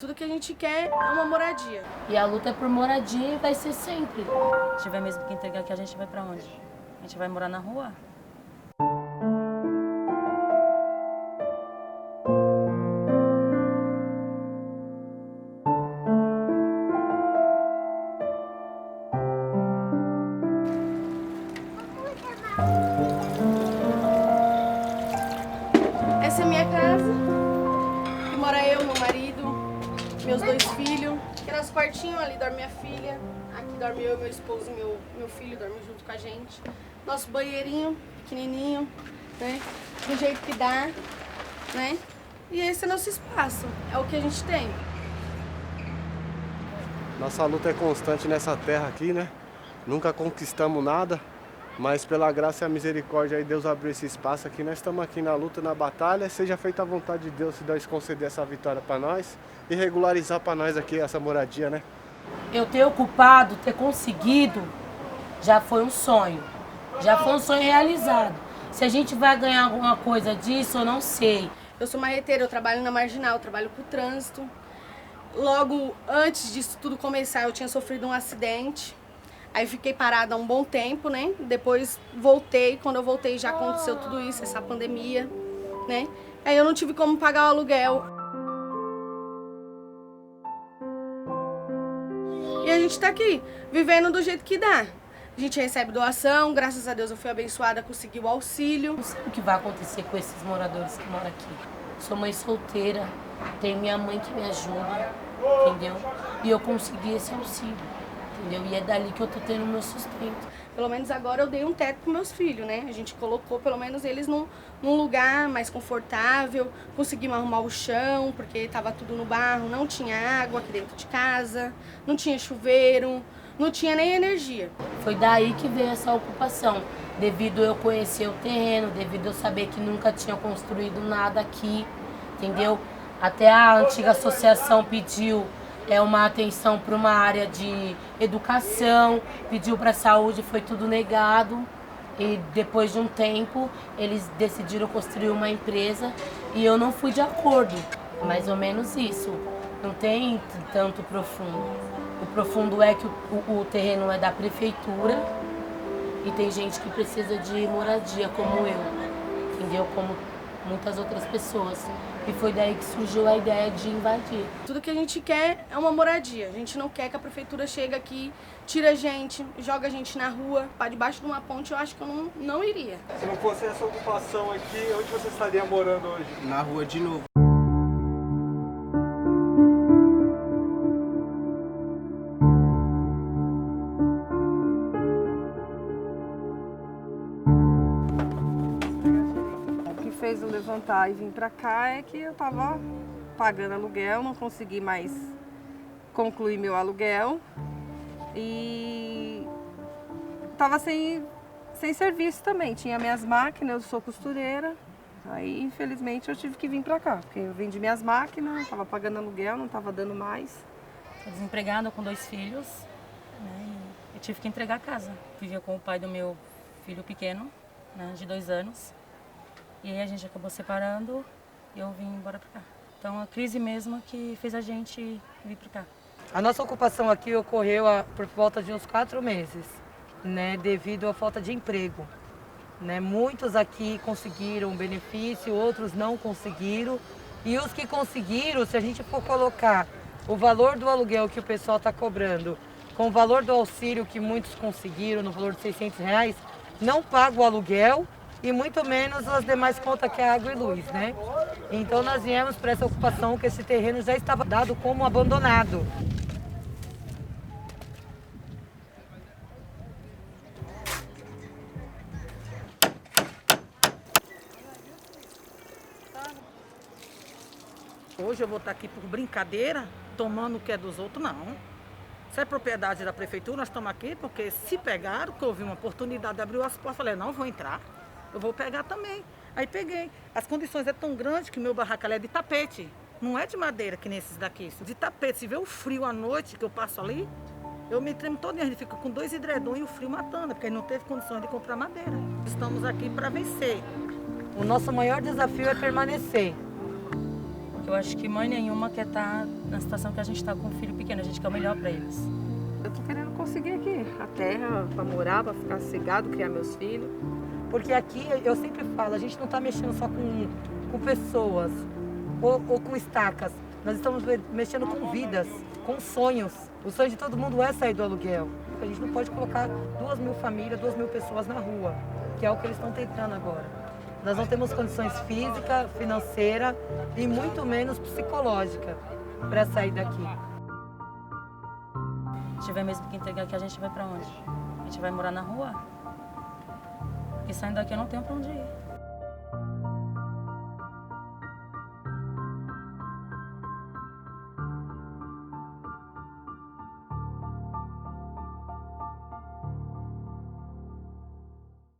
Tudo que a gente quer é uma moradia. E a luta é por moradia e vai ser sempre. Se tiver mesmo que entregar aqui, a gente vai pra onde? A gente vai morar na rua? Essa é a minha casa, que mora eu, meu marido, meus 2 filhos. Aqui nosso quartinho, ali dorme minha filha. Aqui dorme eu, meu esposo e meu filho, dormem junto com a gente. Nosso banheirinho, pequenininho, né? Do jeito que dá, né? E esse é nosso espaço, é o que a gente tem. Nossa luta é constante nessa terra aqui, né? Nunca conquistamos nada, mas pela graça e a misericórdia aí Deus abriu esse espaço aqui. Nós estamos aqui na luta, na batalha. Seja feita a vontade de Deus, se Deus conceder essa vitória para nós e regularizar para nós aqui essa moradia, né? Eu ter ocupado, ter conseguido, já foi um sonho. Já foi um sonho realizado. Se a gente vai ganhar alguma coisa disso, eu não sei. Eu sou marreteira, eu trabalho na Marginal, eu trabalho com o trânsito. Logo antes disso tudo começar, eu tinha sofrido um acidente. Aí fiquei parada um bom tempo, né? Depois voltei. Quando eu voltei já aconteceu tudo isso, essa pandemia, né? Aí eu não tive como pagar o aluguel. E a gente tá aqui, vivendo do jeito que dá. A gente recebe doação, graças a Deus eu fui abençoada, consegui o auxílio. Não sei o que vai acontecer com esses moradores que moram aqui. Sou mãe solteira, tenho minha mãe que me ajuda, entendeu? E eu consegui esse auxílio, entendeu? E é dali que eu tô tendo meu sustento. Pelo menos agora eu dei um teto para meus filhos, né? A gente colocou pelo menos eles num lugar mais confortável, conseguimos arrumar o chão, porque tava tudo no barro, não tinha água aqui dentro de casa, não tinha chuveiro, não tinha nem energia. Foi daí que veio essa ocupação, devido eu conhecer o terreno, devido eu saber que nunca tinha construído nada aqui, entendeu? Até a antiga associação pediu uma atenção para uma área de educação, pediu para a saúde, foi tudo negado. E depois de um tempo, eles decidiram construir uma empresa e eu não fui de acordo. Mais ou menos isso. Não tem tanto profundo. O profundo é que o terreno é da prefeitura e tem gente que precisa de moradia, como eu, entendeu? Como muitas outras pessoas. E foi daí que surgiu a ideia de invadir. Tudo que a gente quer é uma moradia. A gente não quer que a prefeitura chegue aqui, tira a gente, joga a gente na rua, para debaixo de uma ponte. Eu acho que eu não iria. Se não fosse essa ocupação aqui, onde você estaria morando hoje? Na rua de novo. O que fez eu levantar e vir pra cá é que eu tava pagando aluguel, não consegui mais concluir meu aluguel e tava sem serviço também. Tinha minhas máquinas, eu sou costureira, aí infelizmente eu tive que vir pra cá, porque eu vendi minhas máquinas, tava pagando aluguel, não tava dando mais. Tô desempregada com 2 filhos, né? E eu tive que entregar a casa. Vivia com o pai do meu filho pequeno, né, de 2 anos. E aí a gente acabou separando e eu vim embora pra cá. Então a crise mesmo que fez a gente vir pra cá. A nossa ocupação aqui ocorreu por volta de uns 4 meses, né, devido à falta de emprego. Né? Muitos aqui conseguiram benefício, outros não conseguiram. E os que conseguiram, se a gente for colocar o valor do aluguel que o pessoal está cobrando com o valor do auxílio que muitos conseguiram, no valor de R$600, não paga o aluguel e muito menos as demais contas que é água e luz, né? Então nós viemos para essa ocupação que esse terreno já estava dado como abandonado. Hoje eu vou estar aqui por brincadeira, tomando o que é dos outros, não. Se é propriedade da prefeitura, nós estamos aqui porque se pegaram, que houve uma oportunidade, abriu as portas, falei, não, vou entrar, eu vou pegar também. Aí peguei. As condições é tão grandes que o meu barraco é de tapete, não é de madeira que nem esses daqui. De tapete, se vê o frio à noite que eu passo ali, eu me tremo todinha, a gente fica com 2 edredons e o frio matando, porque não teve condições de comprar madeira. Estamos aqui para vencer. O nosso maior desafio é permanecer. Eu acho que mãe nenhuma quer estar na situação que a gente está com um filho pequeno, a gente quer o melhor para eles. Eu tô querendo conseguir aqui a terra para morar, para ficar sossegado, criar meus filhos. Porque aqui, eu sempre falo, a gente não está mexendo só com pessoas ou com estacas. Nós estamos mexendo com vidas, com sonhos. O sonho de todo mundo é sair do aluguel. A gente não pode colocar 2.000 famílias, 2.000 pessoas na rua, que é o que eles estão tentando agora. Nós não temos condições física, financeira e muito menos psicológica para sair daqui. Se tiver mesmo que entregar aqui, a gente vai para onde? A gente vai morar na rua? Porque saindo daqui eu não tenho para onde ir.